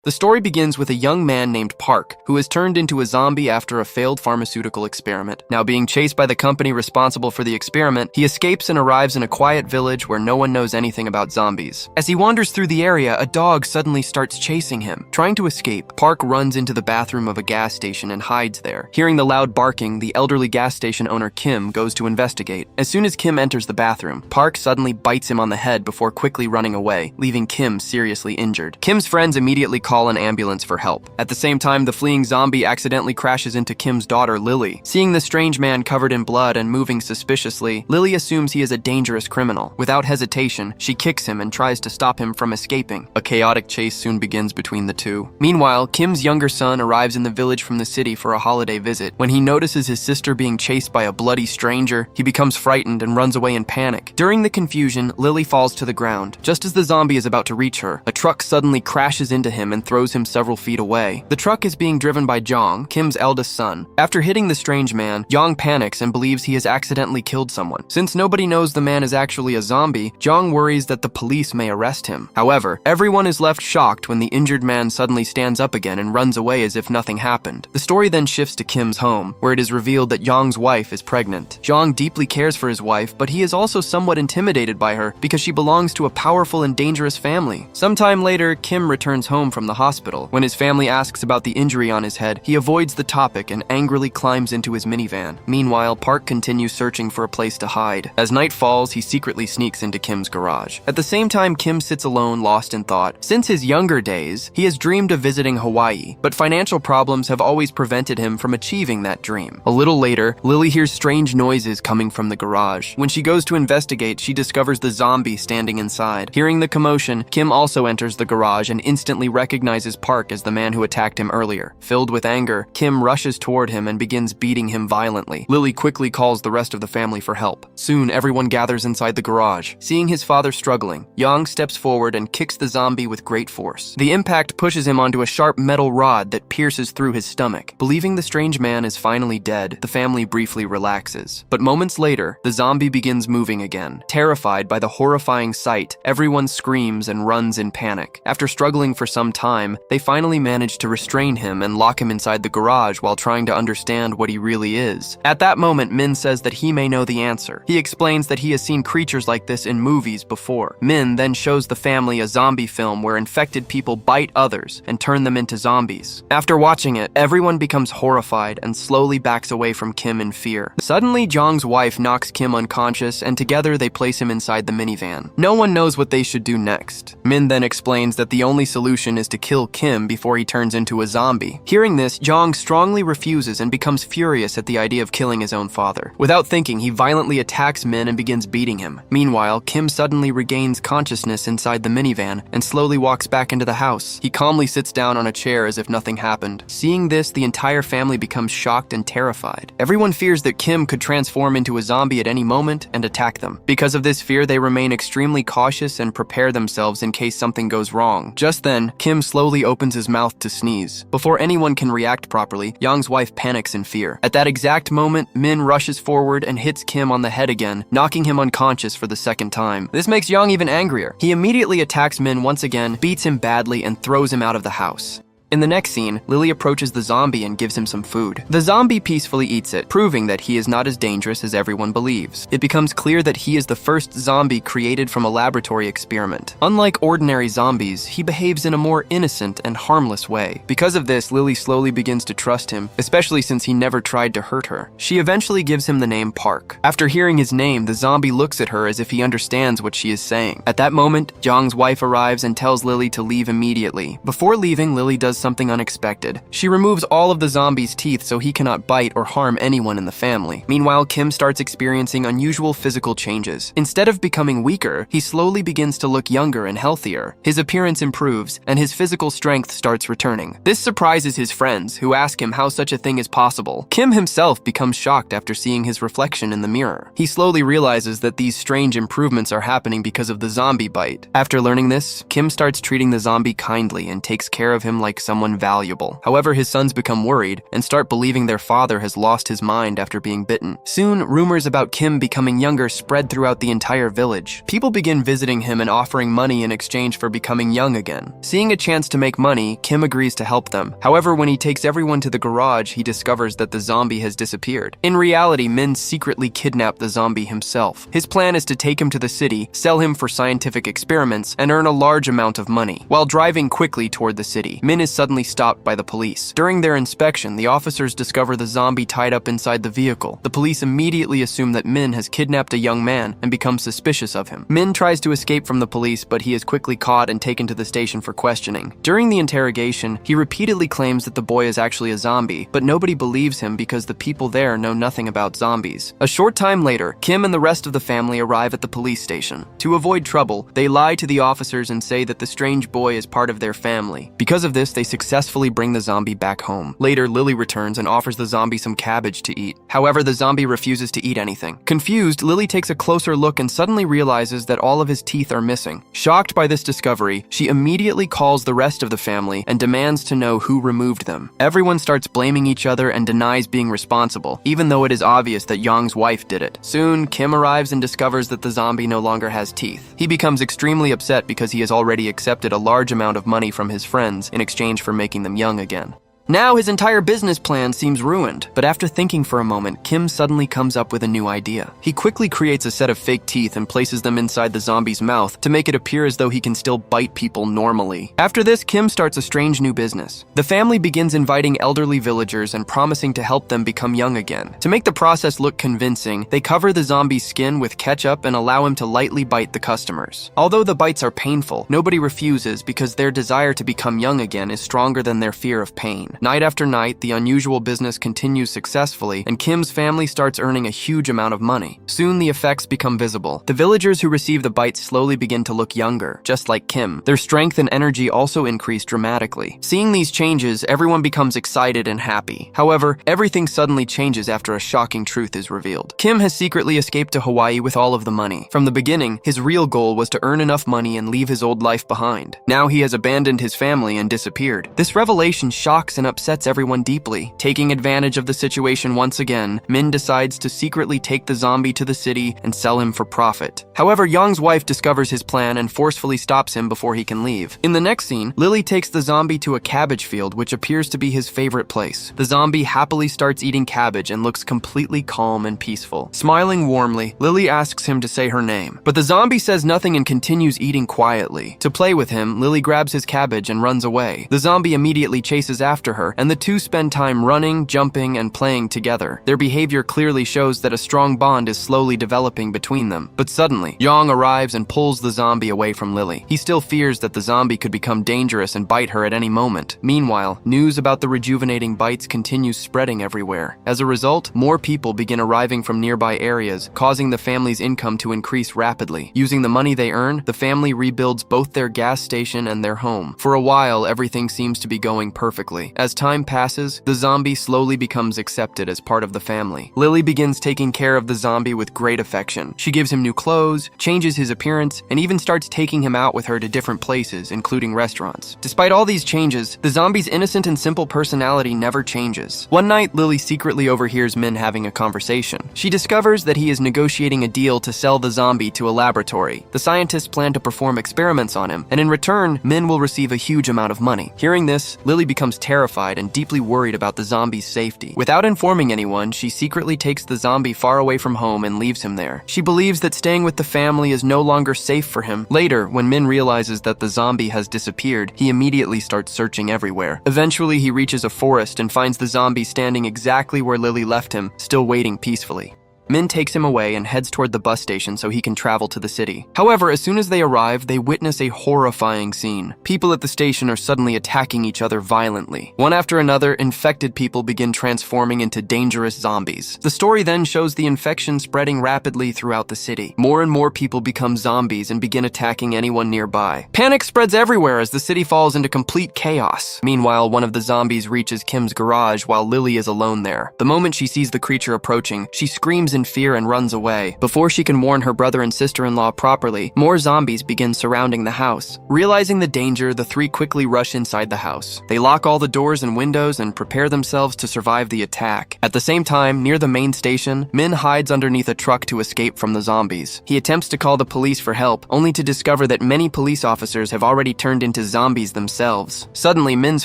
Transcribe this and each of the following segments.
The story begins with a young man named Park, who is turned into a zombie after a failed pharmaceutical experiment. Now being chased by the company responsible for the experiment, he escapes and arrives in a quiet village where no one knows anything about zombies. As he wanders through the area, a dog suddenly starts chasing him. Trying to escape, Park runs into the bathroom of a gas station and hides there. Hearing the loud barking, the elderly gas station owner Kim goes to investigate. As soon as Kim enters the bathroom, Park suddenly bites him on the head before quickly running away, leaving Kim seriously injured. Kim's friends immediately call an ambulance for help. At the same time, the fleeing zombie accidentally crashes into Kim's daughter, Lily. Seeing the strange man covered in blood and moving suspiciously, Lily assumes he is a dangerous criminal. Without hesitation, she kicks him and tries to stop him from escaping. A chaotic chase soon begins between the two. Meanwhile, Kim's younger son arrives in the village from the city for a holiday visit. When he notices his sister being chased by a bloody stranger, he becomes frightened and runs away in panic. During the confusion, Lily falls to the ground. Just as the zombie is about to reach her, a truck suddenly crashes into him and throws him several feet away. The truck is being driven by Jong, Kim's eldest son. After hitting the strange man, Jong panics and believes he has accidentally killed someone. Since nobody knows the man is actually a zombie, Jong worries that the police may arrest him. However, everyone is left shocked when the injured man suddenly stands up again and runs away as if nothing happened. The story then shifts to Kim's home, where it is revealed that Jong's wife is pregnant. Jong deeply cares for his wife, but he is also somewhat intimidated by her because she belongs to a powerful and dangerous family. Sometime later, Kim returns home from the hospital. When his family asks about the injury on his head, he avoids the topic and angrily climbs into his minivan. Meanwhile, Park continues searching for a place to hide. As night falls, he secretly sneaks into Kim's garage. At the same time, Kim sits alone, lost in thought. Since his younger days, he has dreamed of visiting Hawaii, but financial problems have always prevented him from achieving that dream. A little later, Lily hears strange noises coming from the garage. When she goes to investigate, she discovers the zombie standing inside. Hearing the commotion, Kim also enters the garage and instantly recognizes Park as the man who attacked him earlier. Filled with anger, Kim rushes toward him and begins beating him violently. Lily quickly calls the rest of the family for help. Soon, everyone gathers inside the garage. Seeing his father struggling, Jong steps forward and kicks the zombie with great force. The impact pushes him onto a sharp metal rod that pierces through his stomach. Believing the strange man is finally dead, the family briefly relaxes. But moments later, the zombie begins moving again. Terrified by the horrifying sight, everyone screams and runs in panic. After struggling for some time, they finally manage to restrain him and lock him inside the garage while trying to understand what he really is. At that moment, Min says that he may know the answer. He explains that he has seen creatures like this in movies before. Min then shows the family a zombie film where infected people bite others and turn them into zombies. After watching it, everyone becomes horrified and slowly backs away from Kim in fear. Suddenly, Jong's wife knocks Kim unconscious and together they place him inside the minivan. No one knows what they should do next. Min then explains that the only solution is to kill Kim before he turns into a zombie. Hearing this, Jong strongly refuses and becomes furious at the idea of killing his own father. Without thinking, he violently attacks Min and begins beating him. Meanwhile, Kim suddenly regains consciousness inside the minivan and slowly walks back into the house. He calmly sits down on a chair as if nothing happened. Seeing this, the entire family becomes shocked and terrified. Everyone fears that Kim could transform into a zombie at any moment and attack them. Because of this fear, they remain extremely cautious and prepare themselves in case something goes wrong. Just then, Kim slowly opens his mouth to sneeze. Before anyone can react properly, Jong's wife panics in fear. At that exact moment, Min rushes forward and hits Kim on the head again, knocking him unconscious for the second time. This makes Jong even angrier. He immediately attacks Min once again, beats him badly, and throws him out of the house. In the next scene, Lily approaches the zombie and gives him some food. The zombie peacefully eats it, proving that he is not as dangerous as everyone believes. It becomes clear that he is the first zombie created from a laboratory experiment. Unlike ordinary zombies, he behaves in a more innocent and harmless way. Because of this, Lily slowly begins to trust him, especially since he never tried to hurt her. She eventually gives him the name Park. After hearing his name, the zombie looks at her as if he understands what she is saying. At that moment, Jong's wife arrives and tells Lily to leave immediately. Before leaving, Lily does something unexpected. She removes all of the zombie's teeth so he cannot bite or harm anyone in the family. Meanwhile, Kim starts experiencing unusual physical changes. Instead of becoming weaker, he slowly begins to look younger and healthier. His appearance improves, and his physical strength starts returning. This surprises his friends, who ask him how such a thing is possible. Kim himself becomes shocked after seeing his reflection in the mirror. He slowly realizes that these strange improvements are happening because of the zombie bite. After learning this, Kim starts treating the zombie kindly and takes care of him like someone valuable. However, his sons become worried and start believing their father has lost his mind after being bitten. Soon, rumors about Kim becoming younger spread throughout the entire village. People begin visiting him and offering money in exchange for becoming young again. Seeing a chance to make money, Kim agrees to help them. However, when he takes everyone to the garage, he discovers that the zombie has disappeared. In reality, Min secretly kidnapped the zombie himself. His plan is to take him to the city, sell him for scientific experiments, and earn a large amount of money. While driving quickly toward the city, Min is suddenly stopped by the police. During their inspection, the officers discover the zombie tied up inside the vehicle. The police immediately assume that Min has kidnapped a young man and become suspicious of him. Min tries to escape from the police, but he is quickly caught and taken to the station for questioning. During the interrogation, he repeatedly claims that the boy is actually a zombie, but nobody believes him because the people there know nothing about zombies. A short time later, Kim and the rest of the family arrive at the police station. To avoid trouble, they lie to the officers and say that the strange boy is part of their family. Because of this, they successfully bring the zombie back home. Later, Lily returns and offers the zombie some cabbage to eat. However, the zombie refuses to eat anything. Confused, Lily takes a closer look and suddenly realizes that all of his teeth are missing. Shocked by this discovery, she immediately calls the rest of the family and demands to know who removed them. Everyone starts blaming each other and denies being responsible, even though it is obvious that Yong's wife did it. Soon, Kim arrives and discovers that the zombie no longer has teeth. He becomes extremely upset because he has already accepted a large amount of money from his friends in exchange for making them young again. Now his entire business plan seems ruined, but after thinking for a moment, Kim suddenly comes up with a new idea. He quickly creates a set of fake teeth and places them inside the zombie's mouth to make it appear as though he can still bite people normally. After this, Kim starts a strange new business. The family begins inviting elderly villagers and promising to help them become young again. To make the process look convincing, they cover the zombie's skin with ketchup and allow him to lightly bite the customers. Although the bites are painful, nobody refuses because their desire to become young again is stronger than their fear of pain. Night after night, the unusual business continues successfully, and Kim's family starts earning a huge amount of money. Soon, the effects become visible. The villagers who receive the bites slowly begin to look younger, just like Kim. Their strength and energy also increase dramatically. Seeing these changes, everyone becomes excited and happy. However, everything suddenly changes after a shocking truth is revealed. Kim has secretly escaped to Hawaii with all of the money. From the beginning, his real goal was to earn enough money and leave his old life behind. Now he has abandoned his family and disappeared. This revelation shocks and upsets everyone deeply. Taking advantage of the situation once again, Min decides to secretly take the zombie to the city and sell him for profit. However, Young's wife discovers his plan and forcefully stops him before he can leave. In the next scene, Lily takes the zombie to a cabbage field, which appears to be his favorite place. The zombie happily starts eating cabbage and looks completely calm and peaceful. Smiling warmly, Lily asks him to say her name, but the zombie says nothing and continues eating quietly. To play with him, Lily grabs his cabbage and runs away. The zombie immediately chases after her, and the two spend time running, jumping, and playing together. Their behavior clearly shows that a strong bond is slowly developing between them. But suddenly, Yang arrives and pulls the zombie away from Lily. He still fears that the zombie could become dangerous and bite her at any moment. Meanwhile, news about the rejuvenating bites continues spreading everywhere. As a result, more people begin arriving from nearby areas, causing the family's income to increase rapidly. Using the money they earn, the family rebuilds both their gas station and their home. For a while, everything seems to be going perfectly. As time passes, the zombie slowly becomes accepted as part of the family. Lily begins taking care of the zombie with great affection. She gives him new clothes, changes his appearance, and even starts taking him out with her to different places, including restaurants. Despite all these changes, the zombie's innocent and simple personality never changes. One night, Lily secretly overhears Min having a conversation. She discovers that he is negotiating a deal to sell the zombie to a laboratory. The scientists plan to perform experiments on him, and in return, Min will receive a huge amount of money. Hearing this, Lily becomes terrified and deeply worried about the zombie's safety. Without informing anyone, she secretly takes the zombie far away from home and leaves him there. She believes that staying with the family is no longer safe for him. Later, when Min realizes that the zombie has disappeared, he immediately starts searching everywhere. Eventually, he reaches a forest and finds the zombie standing exactly where Lily left him, still waiting peacefully. Min takes him away and heads toward the bus station so he can travel to the city. However, as soon as they arrive, they witness a horrifying scene. People at the station are suddenly attacking each other violently. One after another, infected people begin transforming into dangerous zombies. The story then shows the infection spreading rapidly throughout the city. More and more people become zombies and begin attacking anyone nearby. Panic spreads everywhere as the city falls into complete chaos. Meanwhile, one of the zombies reaches Kim's garage while Lily is alone there. The moment she sees the creature approaching, she screams in in fear and runs away. Before she can warn her brother and sister-in-law properly, more zombies begin surrounding the house. Realizing the danger, the three quickly rush inside the house. They lock all the doors and windows and prepare themselves to survive the attack. At the same time, near the main station, Min hides underneath a truck to escape from the zombies. He attempts to call the police for help, only to discover that many police officers have already turned into zombies themselves. Suddenly, Min's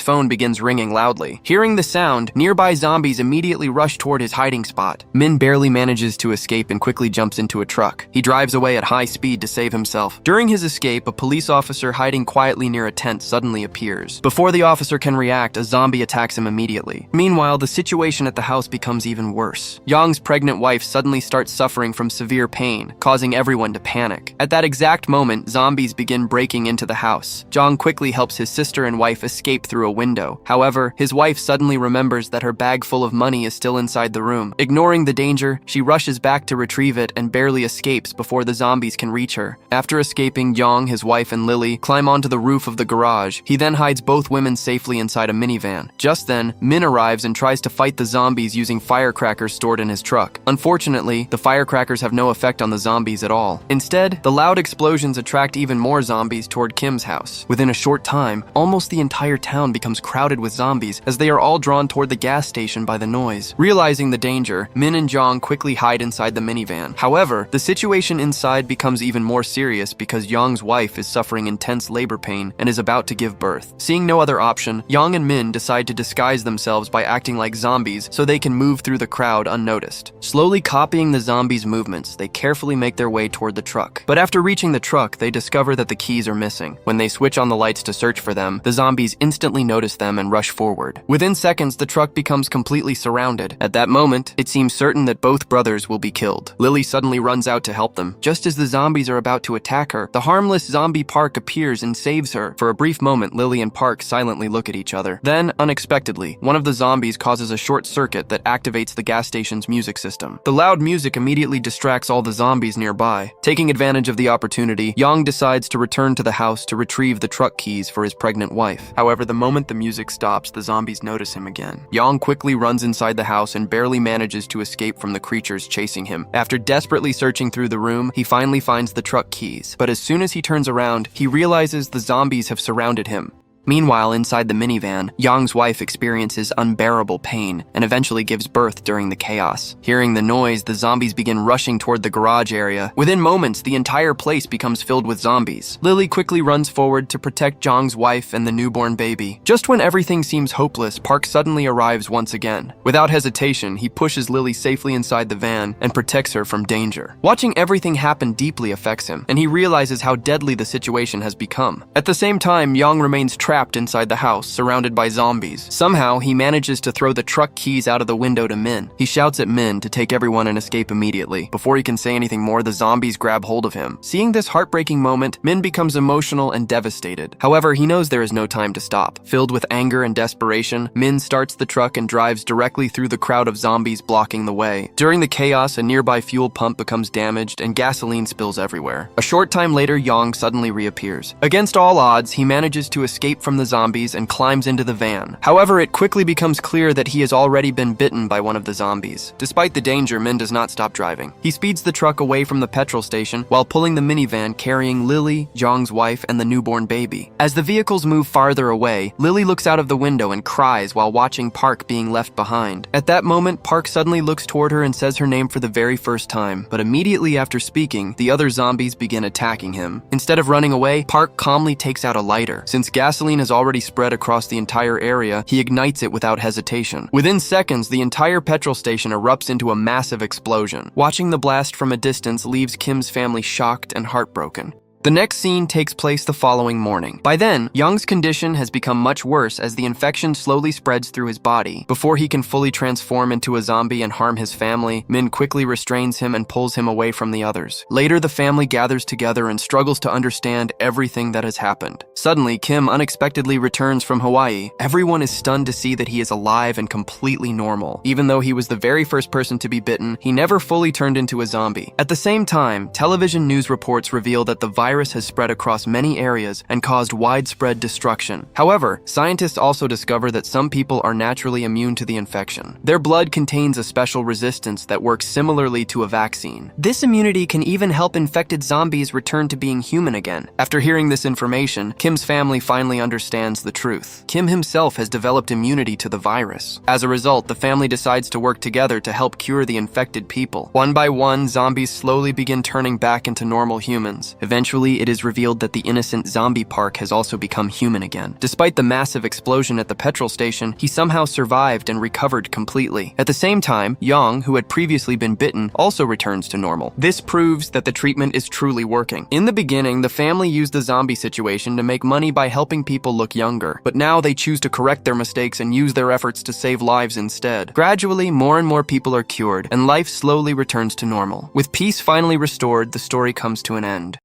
phone begins ringing loudly. Hearing the sound, nearby zombies immediately rush toward his hiding spot. Min barely manages to escape and quickly jumps into a truck. He drives away at high speed to save himself. During his escape, a police officer hiding quietly near a tent suddenly appears. Before the officer can react, a zombie attacks him immediately. Meanwhile, the situation at the house becomes even worse. Yong's pregnant wife suddenly starts suffering from severe pain, causing everyone to panic. At that exact moment, zombies begin breaking into the house. Jong quickly helps his sister and wife escape through a window. However, his wife suddenly remembers that her bag full of money is still inside the room. Ignoring the danger, she rushes back to retrieve it and barely escapes before the zombies can reach her. After escaping, Yong, his wife, and Lily climb onto the roof of the garage. He then hides both women safely inside a minivan. Just then, Min arrives and tries to fight the zombies using firecrackers stored in his truck. Unfortunately, the firecrackers have no effect on the zombies at all. Instead, the loud explosions attract even more zombies toward Kim's house. Within a short time, almost the entire town becomes crowded with zombies as they are all drawn toward the gas station by the noise. Realizing the danger, Min and Jong quickly hide inside the minivan. However, the situation inside becomes even more serious because Yong's wife is suffering intense labor pain and is about to give birth. Seeing no other option, Yong and Min decide to disguise themselves by acting like zombies so they can move through the crowd unnoticed. Slowly copying the zombies' movements, they carefully make their way toward the truck. But after reaching the truck, they discover that the keys are missing. When they switch on the lights to search for them, the zombies instantly notice them and rush forward. Within seconds, the truck becomes completely surrounded. At that moment, it seems certain that both brothers will be killed. Lily suddenly runs out to help them. Just as the zombies are about to attack her, the harmless zombie Park appears and saves her. For a brief moment, Lily and Park silently look at each other. Then, unexpectedly, one of the zombies causes a short circuit that activates the gas station's music system. The loud music immediately distracts all the zombies nearby. Taking advantage of the opportunity, Yong decides to return to the house to retrieve the truck keys for his pregnant wife. However, the moment the music stops, the zombies notice him again. Yong quickly runs inside the house and barely manages to escape from the creatures chasing him. After desperately searching through the room, he finally finds the truck keys. But as soon as he turns around, he realizes the zombies have surrounded him. Meanwhile, inside the minivan, Yong's wife experiences unbearable pain and eventually gives birth during the chaos. Hearing the noise, the zombies begin rushing toward the garage area. Within moments, the entire place becomes filled with zombies. Lily quickly runs forward to protect Jong's wife and the newborn baby. Just when everything seems hopeless, Park suddenly arrives once again. Without hesitation, he pushes Lily safely inside the van and protects her from danger. Watching everything happen deeply affects him, and he realizes how deadly the situation has become. At the same time, Yong remains trapped inside the house, surrounded by zombies. Somehow, he manages to throw the truck keys out of the window to Min. He shouts at Min to take everyone and escape immediately. Before he can say anything more, the zombies grab hold of him. Seeing this heartbreaking moment, Min becomes emotional and devastated. However, he knows there is no time to stop. Filled with anger and desperation, Min starts the truck and drives directly through the crowd of zombies blocking the way. During the chaos, a nearby fuel pump becomes damaged and gasoline spills everywhere. A short time later, Yong suddenly reappears. Against all odds, he manages to escape from the zombies and climbs into the van. However, it quickly becomes clear that he has already been bitten by one of the zombies. Despite the danger, Min does not stop driving. He speeds the truck away from the petrol station while pulling the minivan carrying Lily, Jong's wife, and the newborn baby. As the vehicles move farther away, Lily looks out of the window and cries while watching Park being left behind. At that moment, Park suddenly looks toward her and says her name for the very first time, but immediately after speaking, the other zombies begin attacking him. Instead of running away, Park calmly takes out a lighter. Since gasoline has already spread across the entire area, he ignites it without hesitation. Within seconds, the entire petrol station erupts into a massive explosion. Watching the blast from a distance leaves Kim's family shocked and heartbroken. The next scene takes place the following morning. By then, Young's condition has become much worse as the infection slowly spreads through his body. Before he can fully transform into a zombie and harm his family, Min quickly restrains him and pulls him away from the others. Later, the family gathers together and struggles to understand everything that has happened. Suddenly, Kim unexpectedly returns from Hawaii. Everyone is stunned to see that he is alive and completely normal. Even though he was the very first person to be bitten, he never fully turned into a zombie. At the same time, television news reports reveal that the virus virus has spread across many areas and caused widespread destruction. However, scientists also discover that some people are naturally immune to the infection. Their blood contains a special resistance that works similarly to a vaccine. This immunity can even help infected zombies return to being human again. After hearing this information, Kim's family finally understands the truth. Kim himself has developed immunity to the virus. As a result, the family decides to work together to help cure the infected people. One by one, zombies slowly begin turning back into normal humans. Eventually, it is revealed that the innocent zombie Park has also become human again. Despite the massive explosion at the petrol station, he somehow survived and recovered completely. At the same time, Yang, who had previously been bitten, also returns to normal. This proves that the treatment is truly working. In the beginning, the family used the zombie situation to make money by helping people look younger, but now they choose to correct their mistakes and use their efforts to save lives instead. Gradually, more and more people are cured, and life slowly returns to normal. With peace finally restored, the story comes to an end.